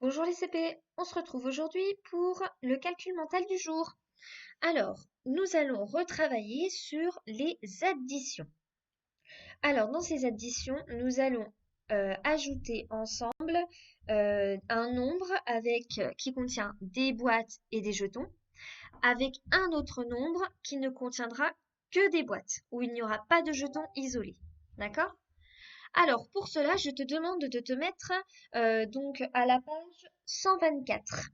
Bonjour les CP, on se retrouve aujourd'hui pour le calcul mental du jour. Alors, nous allons retravailler sur les additions. Alors, dans ces additions, nous allons ajouter ensemble un nombre qui contient des boîtes et des jetons, avec un autre nombre qui ne contiendra que des boîtes, où il n'y aura pas de jetons isolés. D'accord? Alors, pour cela, je te demande de te mettre donc à la page 124.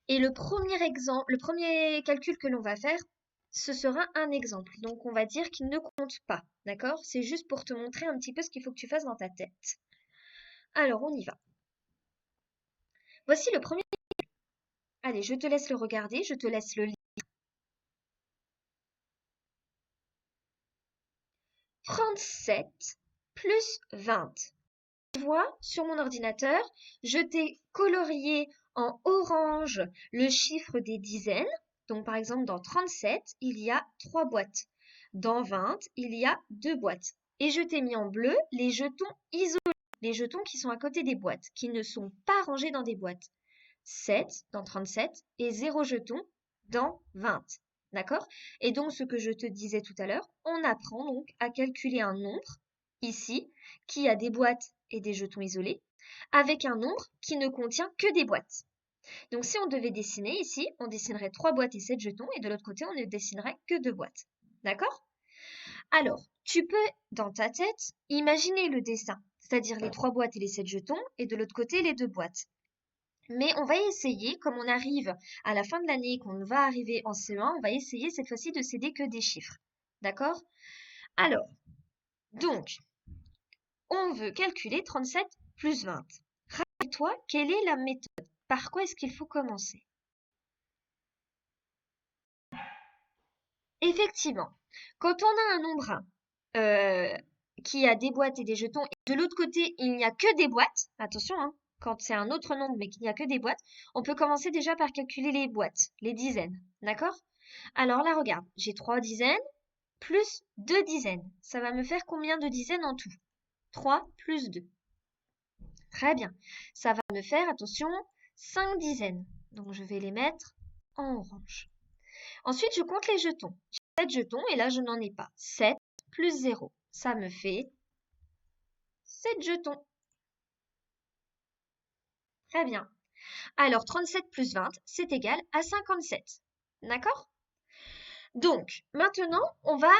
Et le premier calcul que l'on va faire, ce sera un exemple. Donc, on va dire qu'il ne compte pas, d'accord? C'est juste pour te montrer un petit peu ce qu'il faut que tu fasses dans ta tête. Alors, on y va. Voici le premier. Allez, je te laisse le regarder, je te laisse le lire. 37 plus 20. Tu vois, sur mon ordinateur, je t'ai colorié en orange le chiffre des dizaines. Donc, par exemple, dans 37, il y a 3 boîtes. Dans 20, il y a 2 boîtes. Et je t'ai mis en bleu les jetons isolés, les jetons qui sont à côté des boîtes, qui ne sont pas rangés dans des boîtes. 7 dans 37 et 0 jeton dans 20. D'accord? Et donc, ce que je te disais tout à l'heure, on apprend donc à calculer un nombre, ici, qui a des boîtes et des jetons isolés, avec un nombre qui ne contient que des boîtes. Donc, si on devait dessiner ici, on dessinerait 3 boîtes et 7 jetons, et de l'autre côté, on ne dessinerait que 2 boîtes. D'accord? Alors, tu peux, dans ta tête, imaginer le dessin, c'est-à-dire les 3 boîtes et les 7 jetons, et de l'autre côté, les 2 boîtes. Mais on va essayer, comme on arrive à la fin de l'année, qu'on va arriver en CE1, on va essayer cette fois-ci de céder que des chiffres. D'accord? Alors, donc, on veut calculer 37 plus 20. Rappelle-toi, quelle est la méthode? Par quoi est-ce qu'il faut commencer? Effectivement, quand on a un nombre 1 qui a des boîtes et des jetons, et de l'autre côté, il n'y a que des boîtes, attention, hein, quand c'est un autre nombre mais qu'il n'y a que des boîtes, on peut commencer déjà par calculer les boîtes, les dizaines, d'accord? Alors là, regarde, j'ai 3 dizaines plus 2 dizaines. Ça va me faire combien de dizaines en tout? 3 plus 2. Très bien. Ça va me faire, attention, 5 dizaines. Donc je vais les mettre en orange. Ensuite, je compte les jetons. J'ai 7 jetons et là, je n'en ai pas. 7 plus 0. Ça me fait 7 jetons. Très bien. Alors, 37 plus 20, c'est égal à 57. D'accord? Donc, maintenant, on va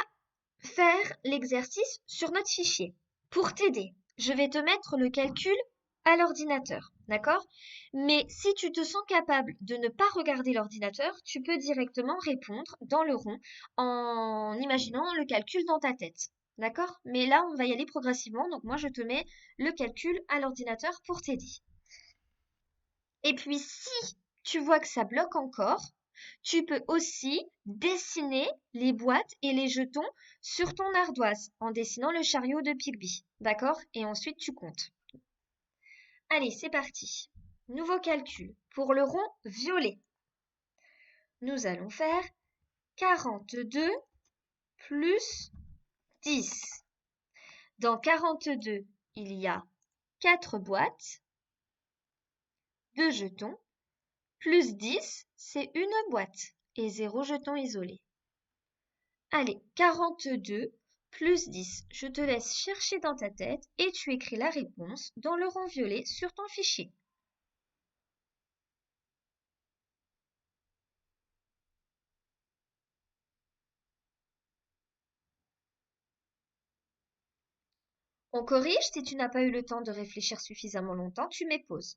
faire l'exercice sur notre fichier. Pour t'aider, je vais te mettre le calcul à l'ordinateur, d'accord? Mais si tu te sens capable de ne pas regarder l'ordinateur, tu peux directement répondre dans le rond en imaginant le calcul dans ta tête, d'accord? Mais là, on va y aller progressivement, donc moi, je te mets le calcul à l'ordinateur pour t'aider. Et puis, si tu vois que ça bloque encore, tu peux aussi dessiner les boîtes et les jetons sur ton ardoise en dessinant le chariot de Pigby. D'accord? Et ensuite, tu comptes. Allez, c'est parti. Nouveau calcul. Pour le rond violet, nous allons faire 42 plus 10. Dans 42, il y a 4 boîtes, 2 jetons, plus 10, c'est une boîte et 0 jeton isolé. Allez, 42 plus 10. Je te laisse chercher dans ta tête et tu écris la réponse dans le rond violet sur ton fichier. On corrige si tu n'as pas eu le temps de réfléchir suffisamment longtemps, tu mets pause.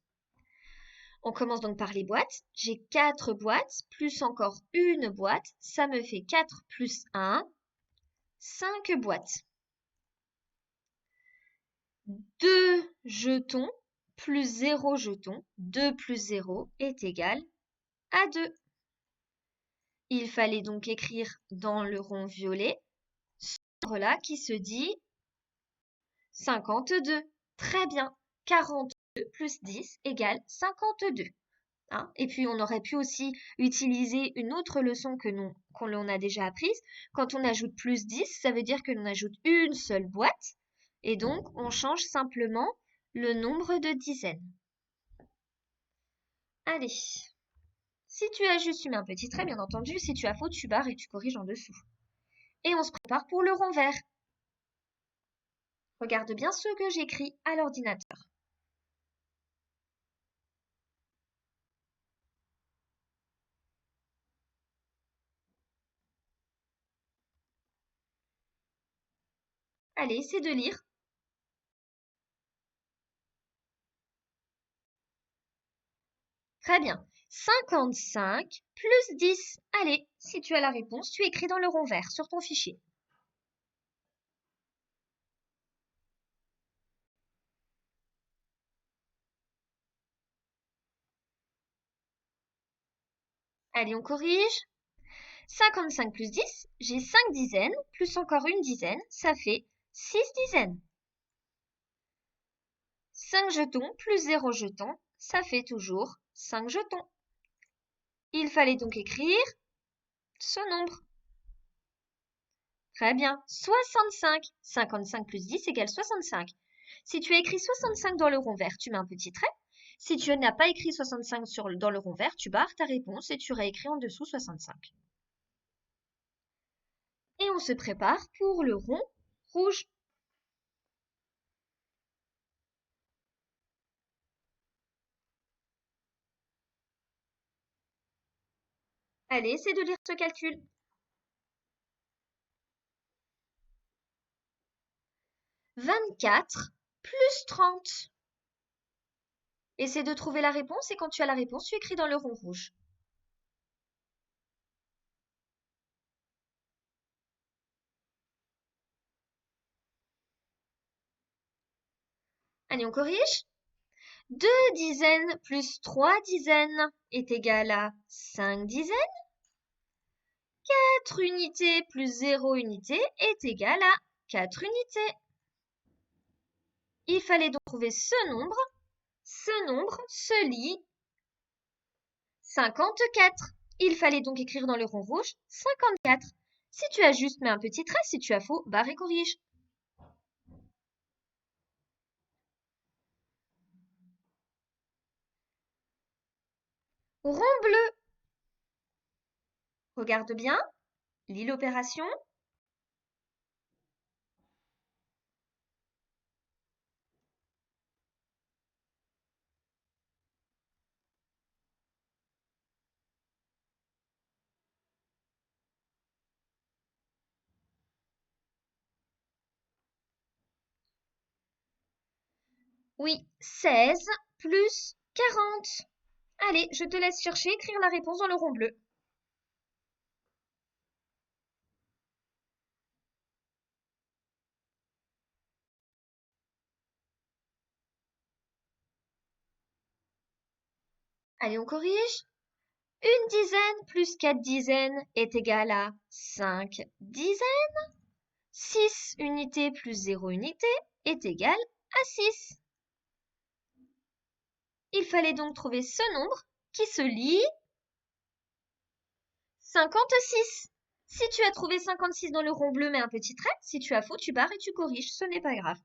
On commence donc par les boîtes. J'ai 4 boîtes plus encore une boîte. Ça me fait 4 plus 1, 5 boîtes. 2 jetons plus 0 jeton. 2 plus 0 est égal à 2. Il fallait donc écrire dans le rond violet ce nombre-là qui se dit 52. Très bien. 42 plus 10 égale 52. Hein? Et puis, on aurait pu aussi utiliser une autre leçon qu'on l'on a déjà apprise. Quand on ajoute plus 10, ça veut dire que l'on ajoute une seule boîte. Et donc, on change simplement le nombre de dizaines. Allez. Si tu as juste, tu mets un petit trait, bien entendu. Si tu as faux, tu barres et tu corriges en dessous. Et on se prépare pour le rond vert. Regarde bien ce que j'écris à l'ordinateur. Allez, essaie de lire. Très bien. 55 plus 10. Allez, si tu as la réponse, tu écris dans le rond vert sur ton fichier. Allez, on corrige. 55 plus 10, j'ai 5 dizaines, plus encore une dizaine, ça fait 6 dizaines. 5 jetons plus 0 jeton, ça fait toujours 5 jetons. Il fallait donc écrire ce nombre. Très bien, 65. 55 plus 10 égale 65. Si tu as écrit 65 dans le rond vert, tu mets un petit trait. Si tu n'as pas écrit 65 dans le rond vert, tu barres ta réponse et tu réécris en dessous 65. Et on se prépare pour le rond rouge. Allez, essaie de lire ce calcul. 24 plus 30. Essaie de trouver la réponse et quand tu as la réponse, tu écris dans le rond rouge. Allez, on corrige. 2 dizaines plus 3 dizaines est égal à 5 dizaines. 4 unités plus 0 unité est égal à 4 unités. Il fallait donc trouver ce nombre. Ce nombre se lit 54. Il fallait donc écrire dans le rond rouge 54. Si tu as juste, mets un petit trait. Si tu as faux, barre et corrige. Rond bleu. Regarde bien. Lis l'opération. Oui, 16 plus 40. Allez, je te laisse chercher, écrire la réponse dans le rond bleu. Allez, on corrige. Une dizaine plus 4 dizaines est égal à 5 dizaines. 6 unités plus 0 unité est égal à 6. Il fallait donc trouver ce nombre qui se lit 56. Si tu as trouvé 56 dans le rond bleu, mets un petit trait. Si tu as faux, tu barres et tu corriges. Ce n'est pas grave.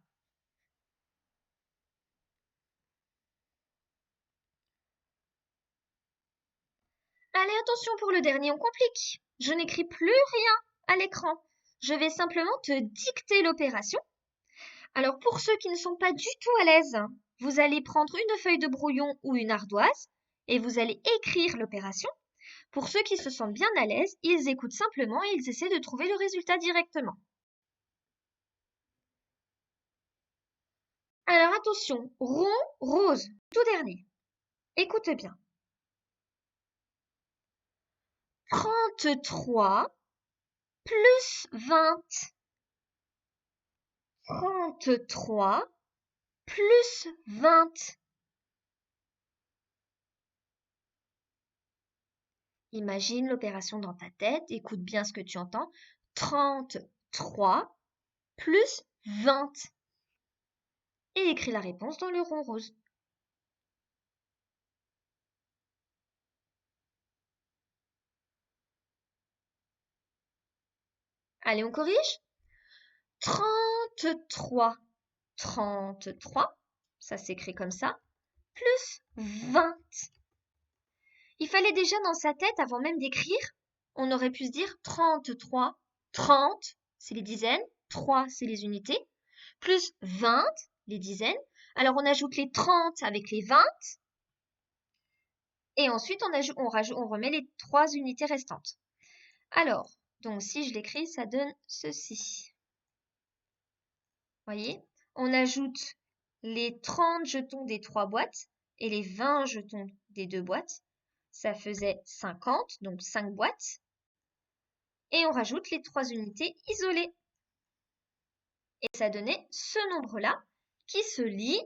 Allez, attention pour le dernier, on complique. Je n'écris plus rien à l'écran. Je vais simplement te dicter l'opération. Alors, pour ceux qui ne sont pas du tout à l'aise, vous allez prendre une feuille de brouillon ou une ardoise et vous allez écrire l'opération. Pour ceux qui se sentent bien à l'aise, ils écoutent simplement et ils essaient de trouver le résultat directement. Alors attention, rond, rose, tout dernier. Écoute bien. 33 plus 20. 33 plus 20. Imagine l'opération dans ta tête, écoute bien ce que tu entends. 33 plus 20. Et écris la réponse dans le rond rose. Allez, on corrige. 33. 33, ça s'écrit comme ça, plus 20. Il fallait déjà dans sa tête, avant même d'écrire, on aurait pu se dire 33. 30, c'est les dizaines, 3, c'est les unités, plus 20, les dizaines. Alors on ajoute les 30 avec les 20, et ensuite on remet les 3 unités restantes. Alors, donc si je l'écris, ça donne ceci. Voyez, on ajoute les 30 jetons des 3 boîtes et les 20 jetons des 2 boîtes. Ça faisait 50, donc 5 boîtes. Et on rajoute les 3 unités isolées. Et ça donnait ce nombre-là qui se lit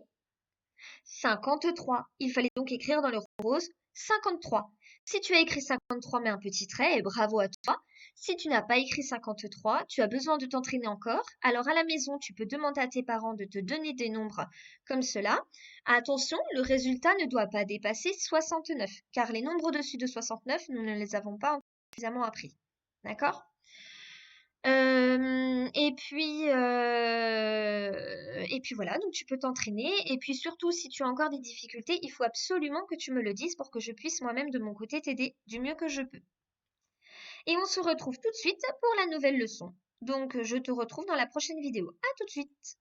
53. Il fallait donc écrire dans le rose 53. Si tu as écrit 53, mets un petit trait et bravo à toi. Si tu n'as pas écrit 53, tu as besoin de t'entraîner encore. Alors à la maison, tu peux demander à tes parents de te donner des nombres comme cela. Attention, le résultat ne doit pas dépasser 69, car les nombres au-dessus de 69, nous ne les avons pas suffisamment appris. D'accord ? Et puis voilà, donc tu peux t'entraîner. Et puis surtout, si tu as encore des difficultés, il faut absolument que tu me le dises pour que je puisse moi-même de mon côté t'aider du mieux que je peux. Et on se retrouve tout de suite pour la nouvelle leçon. Donc je te retrouve dans la prochaine vidéo. À tout de suite!